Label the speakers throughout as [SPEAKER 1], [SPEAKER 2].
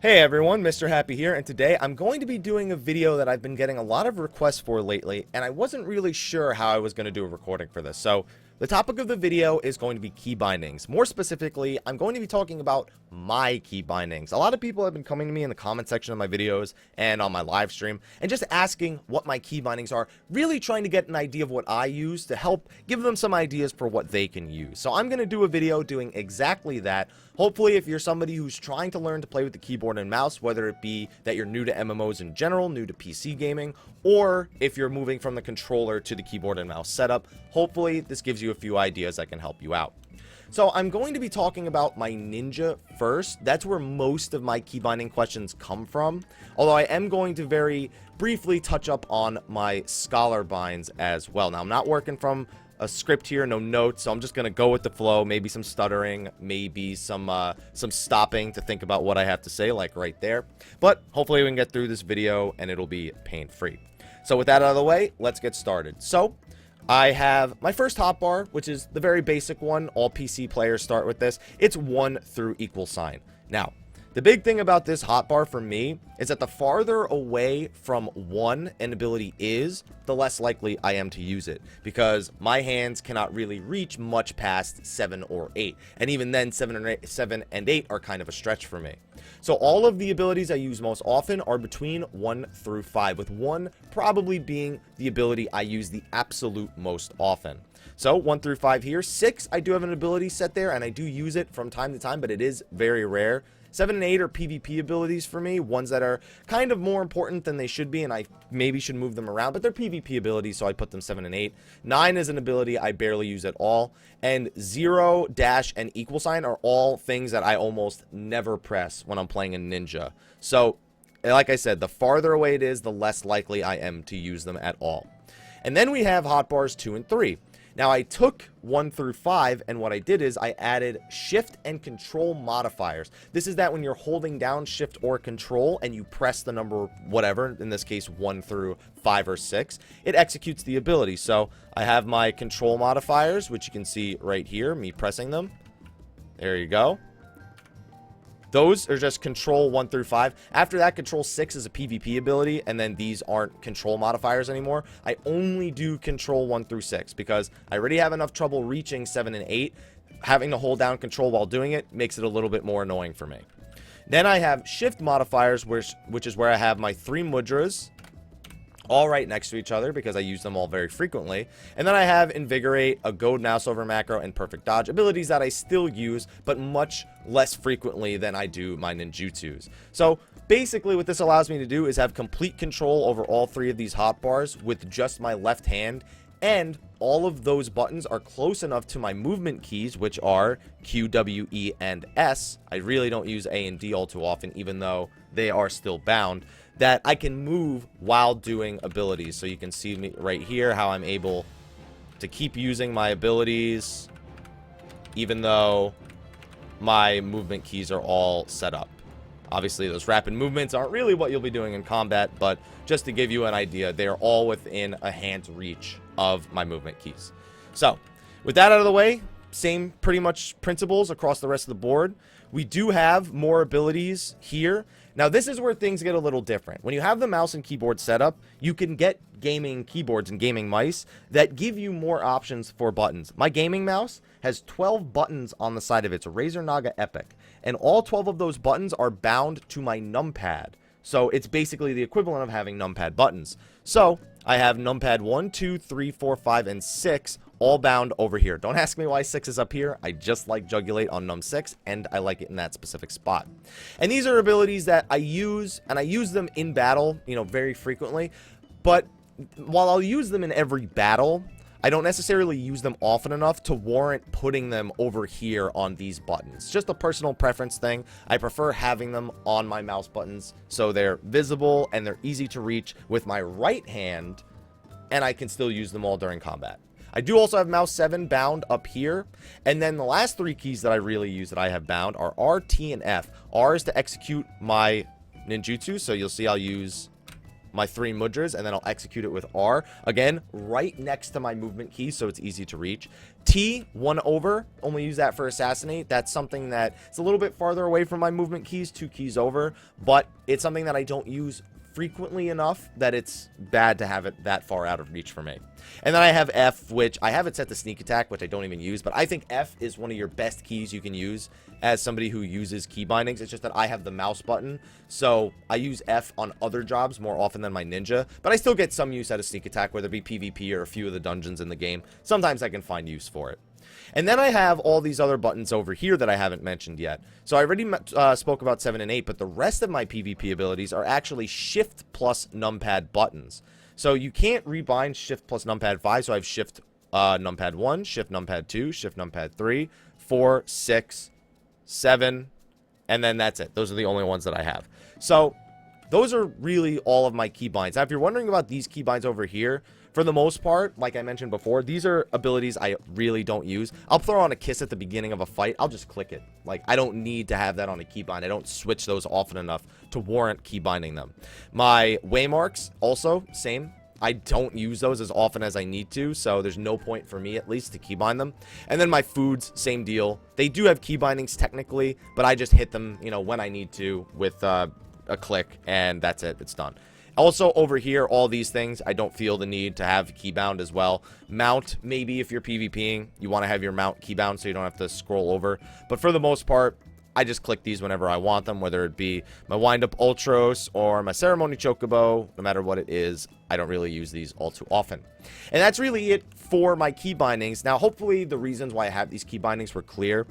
[SPEAKER 1] Hey everyone, Mr. Happy here, and today I'm going to be doing a video that I've been getting a lot of requests for lately, and I wasn't really sure how I was going to do a recording for this. So, the topic of the video is going to be key bindings. More specifically, I'm going to be talking about my key bindings. A lot of people have been coming to me in the comment section of my videos and on my live stream, and just asking what my key bindings are, really trying to get an idea of what I use to help give them some ideas for what they can use. So I'm going to do a video doing exactly that. Hopefully, if you're somebody who's trying to learn to play with the keyboard and mouse, whether it be that you're new to MMOs in general, new to PC gaming, or if you're moving from the controller to the keyboard and mouse setup, hopefully this gives you a few ideas that can help you out. So I'm going to be talking about my Ninja first. That's where most of my key binding questions come from, although I am going to very briefly touch up on my Scholar binds as well. Now, I'm not working from a script here, no notes, so I'm just gonna go with the flow. Maybe some stuttering, maybe some stopping to think about what I have to say, like right there. But hopefully we can get through this video and it'll be pain-free. So with that out of the way, let's get started. So I have my first hotbar, which is the very basic one. All PC players start with this. It's 1 through equal sign. Now, the big thing about this hotbar for me is that the farther away from 1 an ability is, the less likely I am to use it, because my hands cannot really reach much past 7 or 8, and even then 7 and 8 are kind of a stretch for me. So all of the abilities I use most often are between 1 through 5, with 1 probably being the ability I use the absolute most often. So 1 through 5 here. 6, I do have an ability set there, and I do use it from time to time, but it is very rare. 7 and 8 are PvP abilities for me, ones that are kind of more important than they should be, and I maybe should move them around, but they're PvP abilities, so I put them 7 and 8. 9 is an ability I barely use at all, and 0, dash, and equal sign are all things that I almost never press when I'm playing a ninja. So, like I said, the farther away it is, the less likely I am to use them at all. And then we have hotbars 2 and 3. Now, I took 1 through 5, and what I did is I added shift and control modifiers. This is that when you're holding down shift or control and you press the number whatever, in this case 1 through 5 or 6, it executes the ability. So I have my control modifiers, which you can see right here, me pressing them. There you go. Those are just control 1 through 5. After that, control 6 is a PvP ability, and then these aren't control modifiers anymore. I only do control 1 through 6 because I already have enough trouble reaching 7 and 8. Having to hold down control while doing it makes it a little bit more annoying for me. Then I have shift modifiers, which is where I have my 3 mudras all right next to each other because I use them all very frequently. And then I have Invigorate, a goad mouse over macro, and perfect dodge, abilities that I still use, but much less frequently than I do my ninjutsus. So basically what this allows me to do is have complete control over all 3 of these hotbars with just my left hand, and all of those buttons are close enough to my movement keys, which are Q, W, E, and S. I really don't use A and D all too often, even though they are still bound, that I can move while doing abilities. So you can see me right here how I'm able to keep using my abilities even though my movement keys are all set up. Obviously, those rapid movements aren't really what you'll be doing in combat, but just to give you an idea, they are all within a hand's reach of my movement keys. So, with that out of the way, same pretty much principles across the rest of the board. We do have more abilities here. Now, this is where things get a little different. When you have the mouse and keyboard set up, you can get gaming keyboards and gaming mice that give you more options for buttons. My gaming mouse has 12 buttons on the side of it. It's a Razer Naga Epic, and all 12 of those buttons are bound to my numpad. So it's basically the equivalent of having numpad buttons. So I have numpad 1, 2, 3, 4, 5, and 6 all bound over here. Don't ask me why 6 is up here. I just like Jugulate on num 6, and I like it in that specific spot. And these are abilities that I use, and I use them in battle, you know, very frequently. But while I'll use them in every battle, I don't necessarily use them often enough to warrant putting them over here on these buttons. Just a personal preference thing. I prefer having them on my mouse buttons so they're visible and they're easy to reach with my right hand, and I can still use them all during combat. I do also have mouse 7 bound up here, and then the last 3 keys that I really use that I have bound are R, T, and F. R is to execute my ninjutsu, so you'll see I'll use my 3 mudras, and then I'll execute it with R. Again, right next to my movement key, so it's easy to reach. T, 1 over, only use that for assassinate. That's something that it's a little bit farther away from my movement keys, 2 keys over, but it's something that I don't use frequently enough that it's bad to have it that far out of reach for me. And then I have F, which I have it set to sneak attack, which I don't even use, but I think F is one of your best keys you can use as somebody who uses key bindings. It's just that I have the mouse button, so I use F on other jobs more often than my ninja, but I still get some use out of sneak attack, whether it be PvP or a few of the dungeons in the game. Sometimes I can find use for it. And then I have all these other buttons over here that I haven't mentioned yet. So I already spoke about 7 and 8, but the rest of my PvP abilities are actually Shift plus numpad buttons. So you can't rebind Shift plus numpad 5, so I have Shift numpad 1, Shift numpad 2, Shift numpad 3, 4, 6, 7, and then that's it. Those are the only ones that I have. So those are really all of my keybinds. Now, if you're wondering about these keybinds over here, for the most part, like I mentioned before, these are abilities I really don't use. I'll throw on a kiss at the beginning of a fight. I'll just click it. Like, I don't need to have that on a keybind. I don't switch those often enough to warrant keybinding them. My waymarks, also, same. I don't use those as often as I need to, so there's no point for me, at least, to keybind them. And then my foods, same deal. They do have keybindings technically, but I just hit them, you know, when I need to with a click, and that's it. It's done. Also, over here, all these things, I don't feel the need to have keybound as well. Mount, maybe if you're PvPing, you want to have your mount keybound so you don't have to scroll over. But for the most part, I just click these whenever I want them, whether it be my wind-up Ultros or my Ceremony Chocobo. No matter what it is, I don't really use these all too often. And that's really it for my key bindings. Now, hopefully, the reasons why I have these key bindings were clear.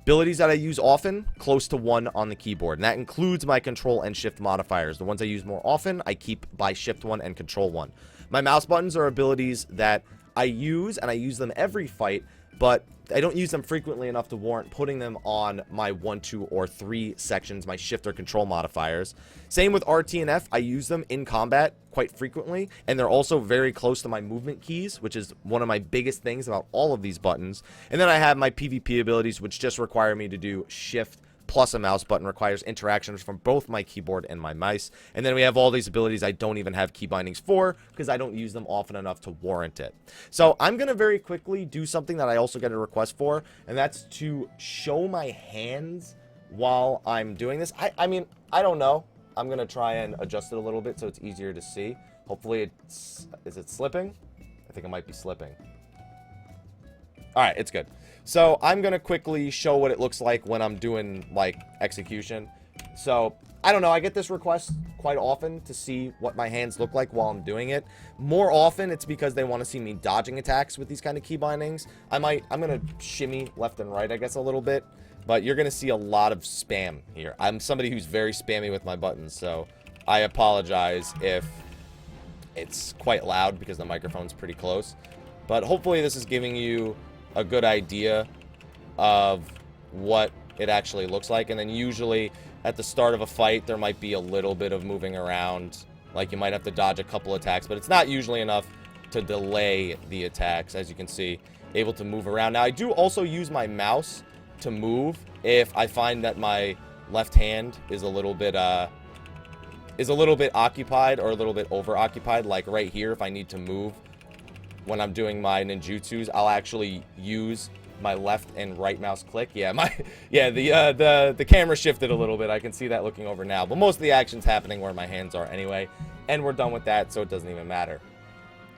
[SPEAKER 1] Abilities that I use often, close to 1 on the keyboard. And that includes my control and shift modifiers. The ones I use more often, I keep by shift 1 and control 1. My mouse buttons are abilities that I use, and I use them every fight, but I don't use them frequently enough to warrant putting them on my 1, 2, or 3 sections, my shift or control modifiers. Same with RT and F. I use them in combat quite frequently, and they're also very close to my movement keys, which is one of my biggest things about all of these buttons. And then I have my PvP abilities, which just require me to do shift plus a mouse button, requires interactions from both my keyboard and my mice. And then we have all these abilities I don't even have key bindings for because I don't use them often enough to warrant it. So I'm going to very quickly do something that I also get a request for, and that's to show my hands while I'm doing this. I mean, I don't know. I'm going to try and adjust it a little bit so it's easier to see. Hopefully it's... Is it slipping? I think it might be slipping. Alright, it's good. So I'm going to quickly show what it looks like when I'm doing, like, execution. So, I don't know. I get this request quite often to see what my hands look like while I'm doing it. More often, it's because they want to see me dodging attacks with these kind of key bindings. I'm going to shimmy left and right, I guess, a little bit. But you're going to see a lot of spam here. I'm somebody who's very spammy with my buttons, so I apologize if it's quite loud because the microphone's pretty close. But hopefully this is giving you a good idea of what it actually looks like. And then usually at the start of a fight, there might be a little bit of moving around. Like you might have to dodge a couple attacks, but it's not usually enough to delay the attacks. As you can see, able to move around. Now I do also use my mouse to move if I find that my left hand is a little bit occupied or a little bit over occupied. Like right here, if I need to move when I'm doing my ninjutsus, I'll actually use my left and right mouse click. Yeah, the camera shifted a little bit. I can see that looking over now, but most of the action's happening where my hands are anyway, and we're done with that, so it doesn't even matter.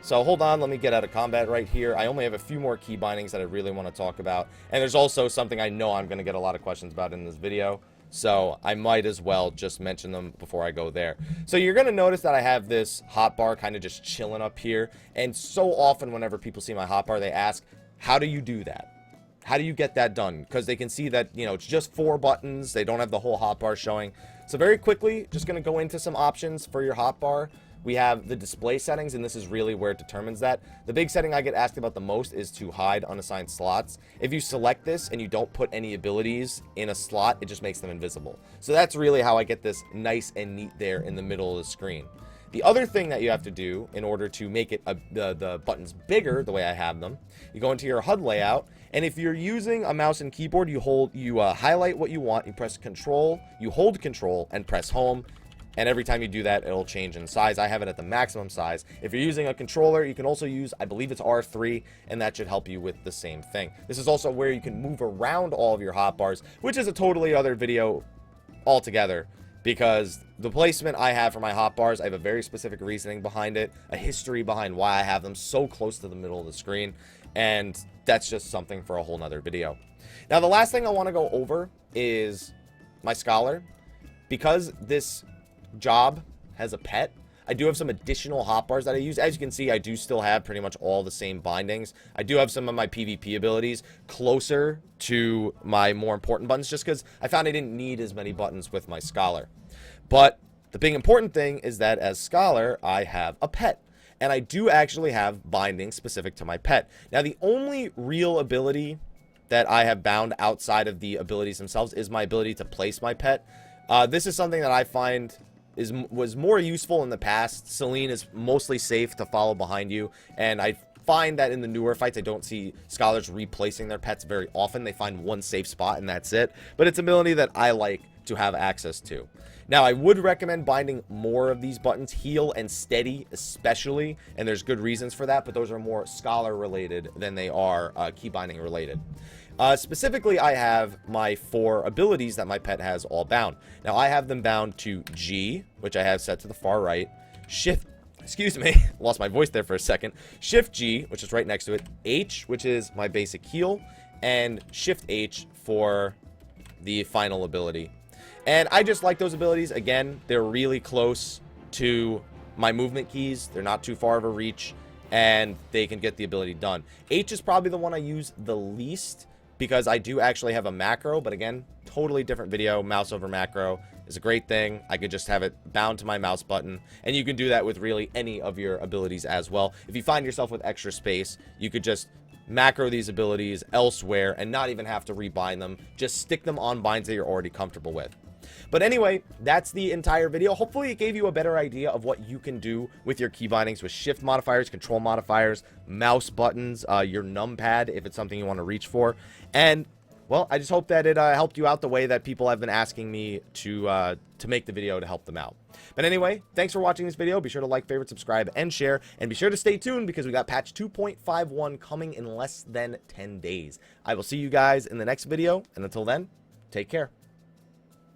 [SPEAKER 1] So hold on, let me get out of combat right here. I only have a few more key bindings that I really want to talk about, and there's also something I know I'm going to get a lot of questions about in this video, so I might as well just mention them before I go there. So you're going to notice that I have this hotbar kind of just chilling up here. And so often whenever people see my hotbar, they ask, how do you do that? How do you get that done? Because they can see that, you know, it's just 4 buttons. They don't have the whole hotbar showing. So very quickly, just going to go into some options for your hotbar. We have the display settings, and this is really where it determines that. The big setting I get asked about the most is to hide unassigned slots. If you select this and you don't put any abilities in a slot, it just makes them invisible. So that's really how I get this nice and neat there in the middle of the screen. The other thing that you have to do in order to make it the buttons bigger, the way I have them, you go into your HUD layout, and if you're using a mouse and keyboard, you highlight what you want, you press Control, you hold Control, and press Home. And every time you do that, it'll change in size. I have it at the maximum size. If you're using a controller, you can also use, I believe it's R3, and that should help you with the same thing. This is also where you can move around all of your hotbars, which is a totally other video altogether, because the placement I have for my hotbars, I have a very specific reasoning behind it, a history behind why I have them so close to the middle of the screen, and that's just something for a whole nother video. Now, the last thing I want to go over is my Scholar. Because this job has a pet, I do have some additional hotbars that I use. As you can see, I do still have pretty much all the same bindings. I do have some of my PvP abilities closer to my more important buttons, just because I found I didn't need as many buttons with my Scholar. But the big important thing is that as Scholar, I have a pet. And I do actually have bindings specific to my pet. Now, the only real ability that I have bound outside of the abilities themselves is my ability to place my pet. This is something that I find was more useful in the past. Celine is mostly safe to follow behind you, and I find that in the newer fights, I don't see Scholars replacing their pets very often. They find one safe spot, and that's it. But it's an ability that I like to have access to. Now, I would recommend binding more of these buttons, heal and steady especially, and there's good reasons for that, but those are more Scholar related than they are key binding related. Specifically, I have my 4 abilities that my pet has all bound. Now, I have them bound to G, which I have set to the far right, Shift, excuse me, lost my voice there for a second, Shift G, which is right next to it, H, which is my basic heal, and Shift H for the final ability. And I just like those abilities. Again, they're really close to my movement keys. They're not too far of a reach, and they can get the ability done. H is probably the one I use the least, because I do actually have a macro, but again, totally different video. Mouse over macro is a great thing. I could just have it bound to my mouse button, and you can do that with really any of your abilities as well. If you find yourself with extra space, you could just macro these abilities elsewhere and not even have to rebind them. Just stick them on binds that you're already comfortable with. But anyway, that's the entire video. Hopefully it gave you a better idea of what you can do with your key bindings with shift modifiers, control modifiers, mouse buttons, your numpad if it's something you want to reach for. And, well, I just hope that it helped you out the way that people have been asking me to make the video to help them out. But anyway, thanks for watching this video. Be sure to like, favorite, subscribe, and share. And be sure to stay tuned because we got patch 2.51 coming in less than 10 days. I will see you guys in the next video. And until then, take care.